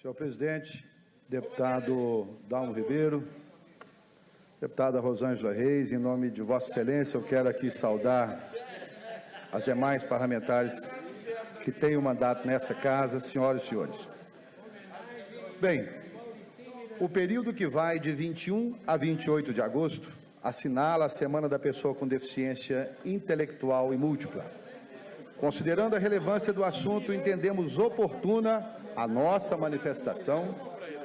Senhor presidente, deputado Dalmo Ribeiro, deputada Rosângela Reis, em nome de Vossa Excelência, eu quero aqui saudar as demais parlamentares que têm o mandato nessa casa, senhoras e senhores. Bem, o período que vai de 21 a 28 de agosto assinala a Semana da Pessoa com Deficiência Intelectual e Múltipla. Considerando a relevância do assunto, entendemos oportuna a nossa manifestação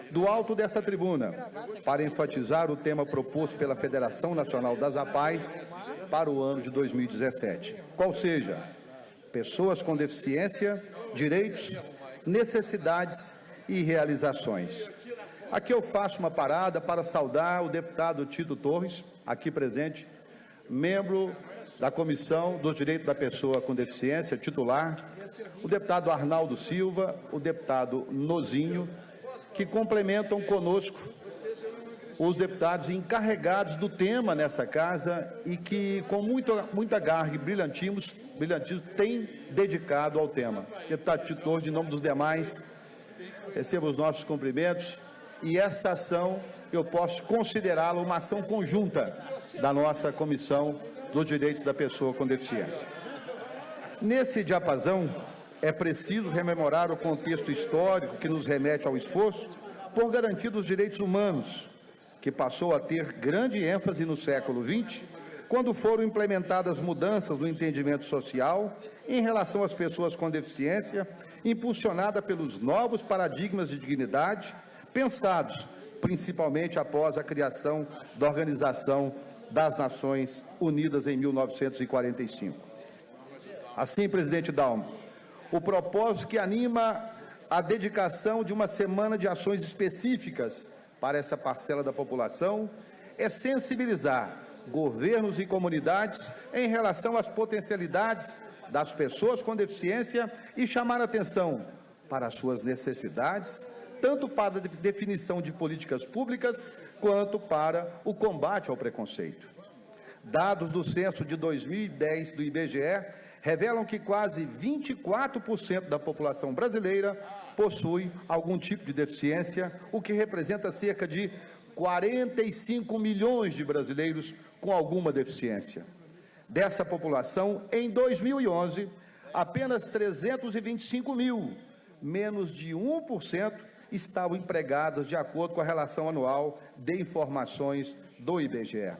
do alto dessa tribuna para enfatizar o tema proposto pela Federação Nacional das APAES para o ano de 2017, qual seja, pessoas com deficiência, direitos, necessidades e realizações. Aqui eu faço uma parada para saudar o deputado Tito Torres, aqui presente, membro da Comissão dos Direitos da Pessoa com Deficiência, titular, o deputado Arnaldo Silva, o deputado Nozinho, que complementam conosco os deputados encarregados do tema nessa casa e que, com muita garra e brilhantismo, têm dedicado ao tema. Deputado Tito Torres, em nome dos demais, receba os nossos cumprimentos e essa ação eu posso considerá-la uma ação conjunta da nossa Comissão dos Direitos da Pessoa com Deficiência. Nesse diapasão, é preciso rememorar o contexto histórico que nos remete ao esforço por garantir os direitos humanos, que passou a ter grande ênfase no século XX, quando foram implementadas mudanças no entendimento social em relação às pessoas com deficiência, impulsionada pelos novos paradigmas de dignidade, pensados principalmente após a criação da Organização das Nações Unidas em 1945. Assim, presidente Dalmo, o propósito que anima a dedicação de uma semana de ações específicas para essa parcela da população é sensibilizar governos e comunidades em relação às potencialidades das pessoas com deficiência e chamar a atenção para as suas necessidades, tanto para a definição de políticas públicas, quanto para o combate ao preconceito. Dados do censo de 2010 do IBGE revelam que quase 24% da população brasileira possui algum tipo de deficiência, o que representa cerca de 45 milhões de brasileiros com alguma deficiência. Dessa população, em 2011, apenas 325 mil, menos de 1%, estavam empregadas de acordo com a relação anual de informações do IBGE.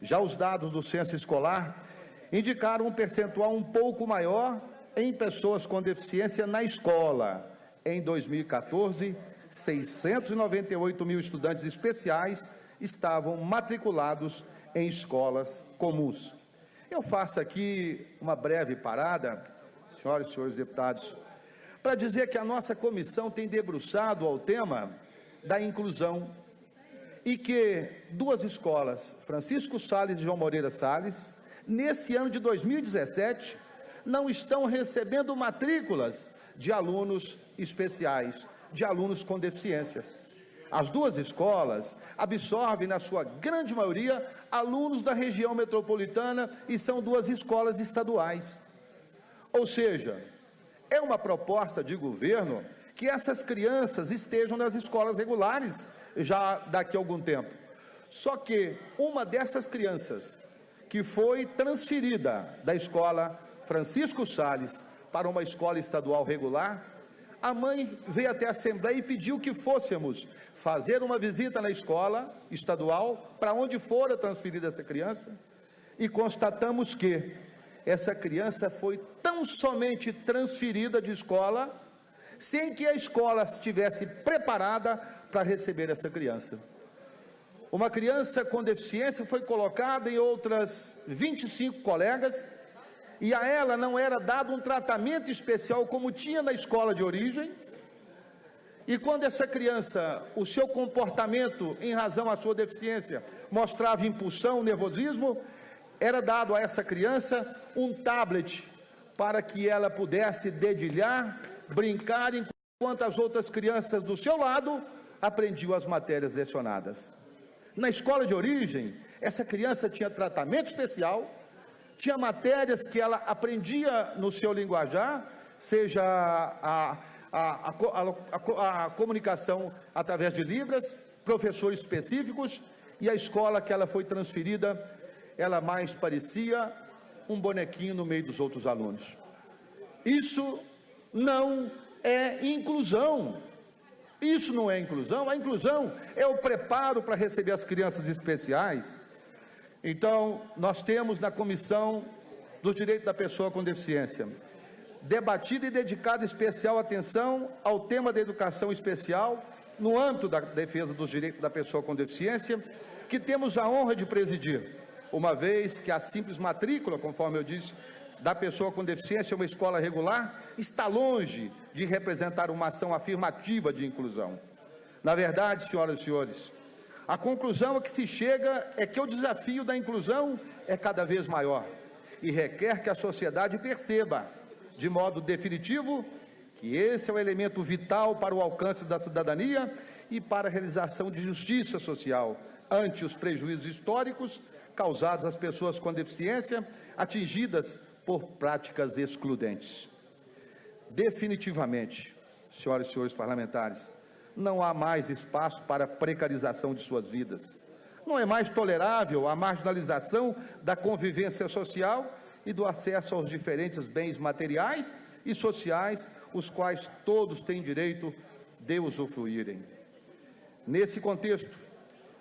Já os dados do censo escolar indicaram um percentual um pouco maior em pessoas com deficiência na escola. Em 2014, 698 mil estudantes especiais estavam matriculados em escolas comuns. Eu faço aqui uma breve parada, senhoras e senhores deputados, para dizer que a nossa comissão tem debruçado ao tema da inclusão e que duas escolas, Francisco Salles e João Moreira Salles, nesse ano de 2017, não estão recebendo matrículas de alunos especiais, de alunos com deficiência. As duas escolas absorvem, na sua grande maioria, alunos da região metropolitana e são duas escolas estaduais. Ou seja, é uma proposta de governo que essas crianças estejam nas escolas regulares já daqui a algum tempo. Só que uma dessas crianças que foi transferida da escola Francisco Salles para uma escola estadual regular, a mãe veio até a Assembleia e pediu que fôssemos fazer uma visita na escola estadual, para onde fora transferida essa criança, e constatamos que essa criança foi tão somente transferida de escola, sem que a escola estivesse preparada para receber essa criança. Uma criança com deficiência foi colocada em outras 25 colegas, e a ela não era dado um tratamento especial como tinha na escola de origem, e quando essa criança, o seu comportamento em razão à sua deficiência, mostrava impulsão, nervosismo, era dado a essa criança um tablet para que ela pudesse dedilhar, brincar, enquanto as outras crianças do seu lado aprendiam as matérias lecionadas. Na escola de origem, essa criança tinha tratamento especial, tinha matérias que ela aprendia no seu linguajar, seja a comunicação através de libras, professores específicos, e a escola que ela foi transferida, ela mais parecia um bonequinho no meio dos outros alunos. Isso não é inclusão. Isso não é inclusão. A inclusão é o preparo para receber as crianças especiais. Então, nós temos na Comissão dos Direitos da Pessoa com Deficiência debatido e dedicado especial atenção ao tema da educação especial no âmbito da defesa dos direitos da pessoa com deficiência, que temos a honra de presidir, uma vez que a simples matrícula, conforme eu disse, da pessoa com deficiência, uma escola regular, está longe de representar uma ação afirmativa de inclusão. Na verdade, senhoras e senhores, a conclusão a que se chega é que o desafio da inclusão é cada vez maior e requer que a sociedade perceba, de modo definitivo, que esse é o elemento vital para o alcance da cidadania e para a realização de justiça social ante os prejuízos históricos causados às pessoas com deficiência atingidas por práticas excludentes. Definitivamente, senhoras e senhores parlamentares, não há mais espaço para a precarização de suas vidas. Não é mais tolerável a marginalização da convivência social e do acesso aos diferentes bens materiais e sociais, os quais todos têm direito de usufruírem. Nesse contexto,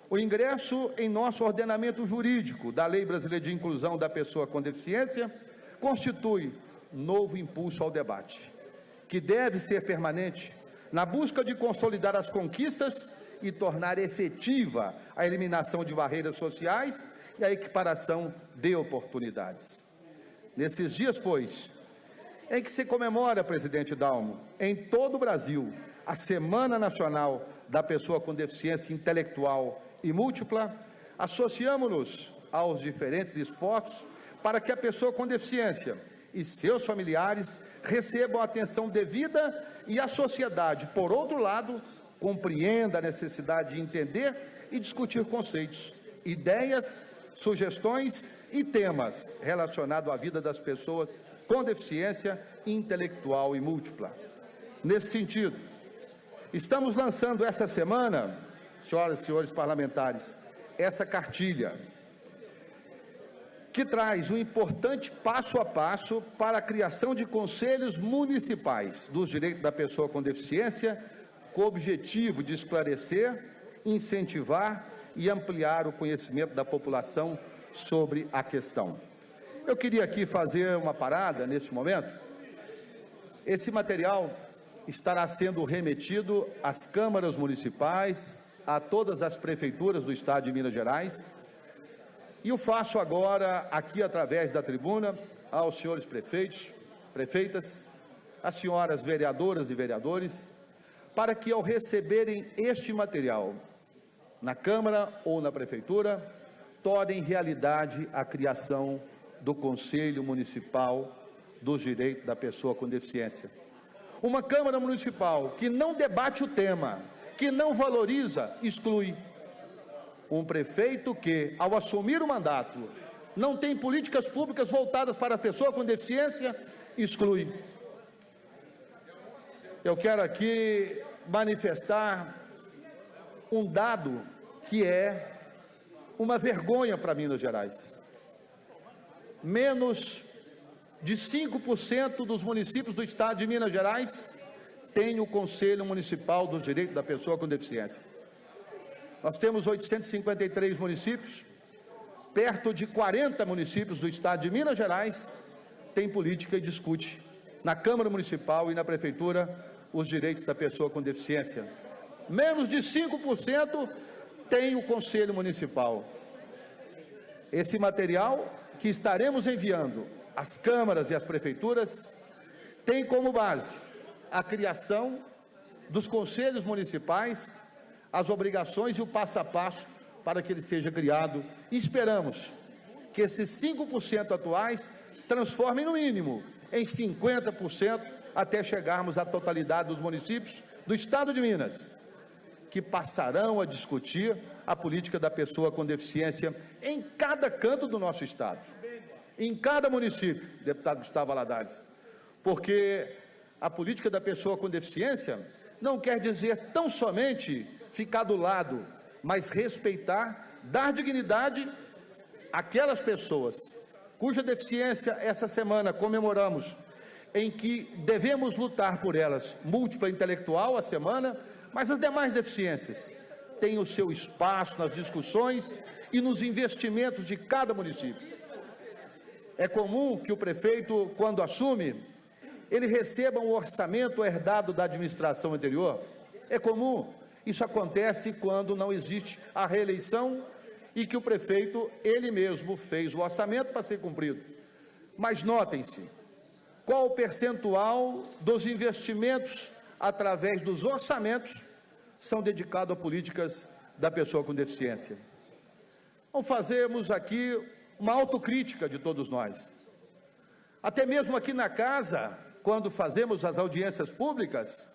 o ingresso em nosso ordenamento jurídico da Lei Brasileira de Inclusão da Pessoa com Deficiência constitui novo impulso ao debate, que deve ser permanente na busca de consolidar as conquistas e tornar efetiva a eliminação de barreiras sociais e a equiparação de oportunidades. Nesses dias, pois, em que se comemora, presidente Dalmo, em todo o Brasil, a Semana Nacional da Pessoa com Deficiência Intelectual e Múltipla, associamo-nos aos diferentes esforços para que a pessoa com deficiência e seus familiares recebam a atenção devida e a sociedade, por outro lado, compreenda a necessidade de entender e discutir conceitos, ideias, sugestões e temas relacionados à vida das pessoas com deficiência intelectual e múltipla. Nesse sentido, estamos lançando essa semana, senhoras e senhores parlamentares, essa cartilha, que traz um importante passo a passo para a criação de conselhos municipais dos direitos da pessoa com deficiência, com o objetivo de esclarecer, incentivar e ampliar o conhecimento da população sobre a questão. Eu queria aqui fazer uma parada neste momento. Esse material estará sendo remetido às câmaras municipais, a todas as prefeituras do estado de Minas Gerais, e o faço agora aqui através da tribuna aos senhores prefeitos, prefeitas, às senhoras vereadoras e vereadores, para que ao receberem este material na Câmara ou na Prefeitura, tornem realidade a criação do Conselho Municipal dos Direitos da Pessoa com Deficiência. Uma Câmara Municipal que não debate o tema, que não valoriza, exclui. Um prefeito que, ao assumir o mandato, não tem políticas públicas voltadas para a pessoa com deficiência, exclui. Eu quero aqui manifestar um dado que é uma vergonha para Minas Gerais. Menos de 5% dos municípios do estado de Minas Gerais têm o Conselho Municipal dos Direitos da Pessoa com Deficiência. Nós temos 853 municípios, perto de 40 municípios do estado de Minas Gerais têm política e discute na Câmara Municipal e na Prefeitura os direitos da pessoa com deficiência. Menos de 5% tem o Conselho Municipal. Esse material que estaremos enviando às câmaras e às prefeituras tem como base a criação dos conselhos municipais, as obrigações e o passo a passo para que ele seja criado. E esperamos que esses 5% atuais transformem no mínimo em 50% até chegarmos à totalidade dos municípios do estado de Minas, que passarão a discutir a política da pessoa com deficiência em cada canto do nosso estado, em cada município, deputado Gustavo Valadares, porque a política da pessoa com deficiência não quer dizer tão somente ficar do lado, mas respeitar, dar dignidade àquelas pessoas cuja deficiência essa semana comemoramos, em que devemos lutar por elas, múltipla intelectual a semana, mas as demais deficiências têm o seu espaço nas discussões e nos investimentos de cada município. É comum que o prefeito, quando assume, ele receba um orçamento herdado da administração anterior. É comum. Isso acontece quando não existe a reeleição e que o prefeito, ele mesmo, fez o orçamento para ser cumprido. Mas notem-se, qual o percentual dos investimentos através dos orçamentos são dedicados a políticas da pessoa com deficiência? Então, fazemos aqui uma autocrítica de todos nós. Até mesmo aqui na casa, quando fazemos as audiências públicas,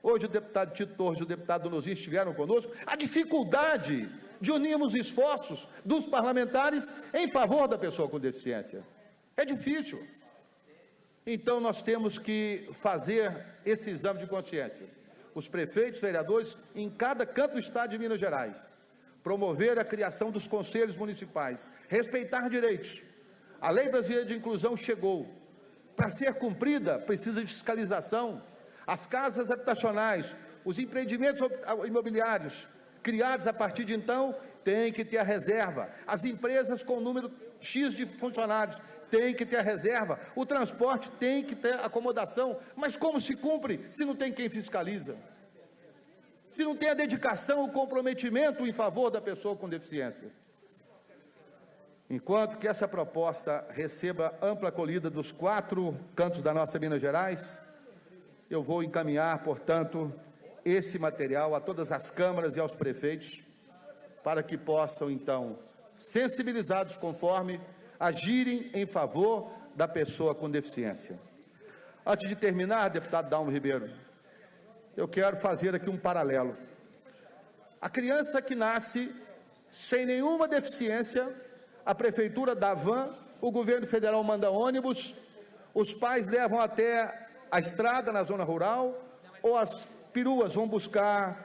hoje o deputado Tito Torres e o deputado Nozin estiveram conosco, a dificuldade de unirmos esforços dos parlamentares em favor da pessoa com deficiência. É difícil. Então, nós temos que fazer esse exame de consciência. Os prefeitos, vereadores, em cada canto do estado de Minas Gerais, promover a criação dos conselhos municipais, respeitar direitos. A Lei Brasileira de Inclusão chegou. Para ser cumprida, precisa de fiscalização. As casas habitacionais, os empreendimentos imobiliários, criados a partir de então, têm que ter a reserva. As empresas com número X de funcionários têm que ter a reserva. O transporte tem que ter acomodação. Mas como se cumpre se não tem quem fiscaliza? Se não tem a dedicação, o comprometimento em favor da pessoa com deficiência? Enquanto que essa proposta receba ampla acolhida dos 4 cantos da nossa Minas Gerais, eu vou encaminhar, portanto, esse material a todas as câmaras e aos prefeitos, para que possam, então, sensibilizados conforme, agirem em favor da pessoa com deficiência. Antes de terminar, deputado Dalmo Ribeiro, eu quero fazer aqui um paralelo. A criança que nasce sem nenhuma deficiência, a prefeitura dá van, o governo federal manda ônibus, os pais levam até a estrada na zona rural, ou as peruas vão buscar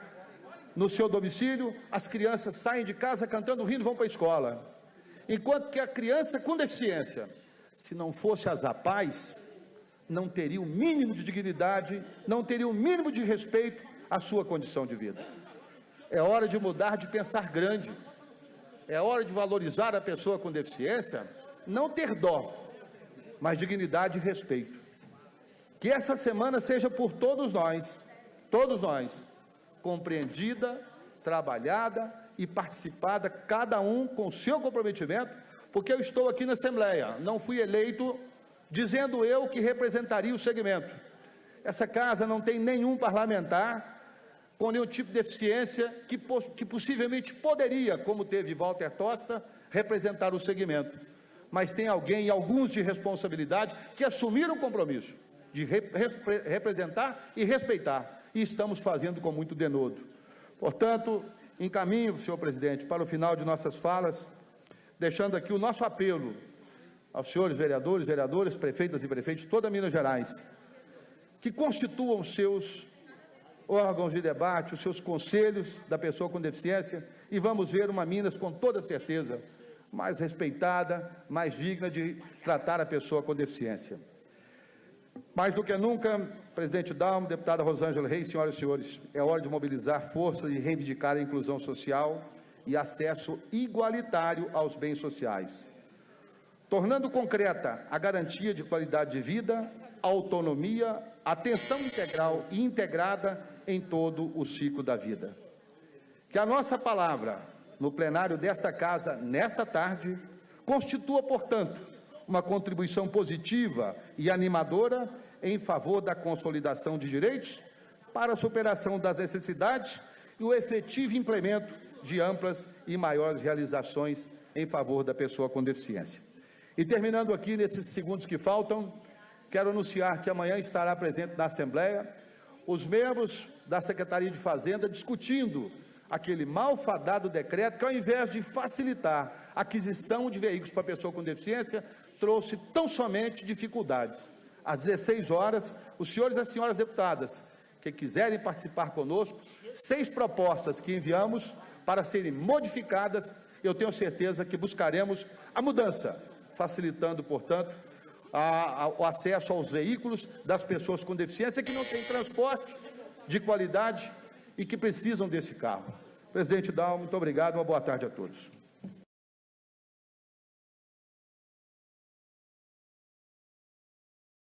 no seu domicílio, as crianças saem de casa cantando, rindo, vão para a escola. Enquanto que a criança com deficiência, se não fosse as APAES, não teria o mínimo de dignidade, não teria o mínimo de respeito à sua condição de vida. É hora de mudar, de pensar grande. É hora de valorizar a pessoa com deficiência, não ter dó, mas dignidade e respeito. Que essa semana seja por todos nós, compreendida, trabalhada e participada, cada um com o seu comprometimento, porque eu estou aqui na Assembleia, não fui eleito dizendo eu que representaria o segmento. Essa casa não tem nenhum parlamentar com nenhum tipo de deficiência que possivelmente poderia, como teve Walter Tosta, representar o segmento. Mas tem alguém, alguns de responsabilidade, que assumiram o compromisso de representar e respeitar, e estamos fazendo com muito denodo. Portanto, encaminho, senhor presidente, para o final de nossas falas, deixando aqui o nosso apelo aos senhores vereadores, vereadoras, prefeitas e prefeitos de toda Minas Gerais, que constituam os seus órgãos de debate, os seus conselhos da pessoa com deficiência, e vamos ver uma Minas, com toda certeza, mais respeitada, mais digna de tratar a pessoa com deficiência. Mais do que nunca, presidente Dalmo, deputada Rosângela Reis, senhoras e senhores, é hora de mobilizar forças e reivindicar a inclusão social e acesso igualitário aos bens sociais, tornando concreta a garantia de qualidade de vida, autonomia, atenção integral e integrada em todo o ciclo da vida. Que a nossa palavra, no plenário desta casa, nesta tarde, constitua, portanto, uma contribuição positiva e animadora em favor da consolidação de direitos para a superação das necessidades e o efetivo implemento de amplas e maiores realizações em favor da pessoa com deficiência. E terminando aqui, nesses segundos que faltam, quero anunciar que amanhã estará presente na Assembleia os membros da Secretaria de Fazenda discutindo aquele malfadado decreto que, ao invés de facilitar a aquisição de veículos para a pessoa com deficiência, trouxe tão somente dificuldades. às 16 horas. Os senhores e as senhoras deputadas que quiserem participar conosco, 6 propostas que enviamos para serem modificadas, eu tenho certeza que buscaremos a mudança, facilitando, portanto, o acesso aos veículos das pessoas com deficiência que não têm transporte de qualidade e que precisam desse carro. Presidente Dalmo, muito obrigado, uma boa tarde a todos.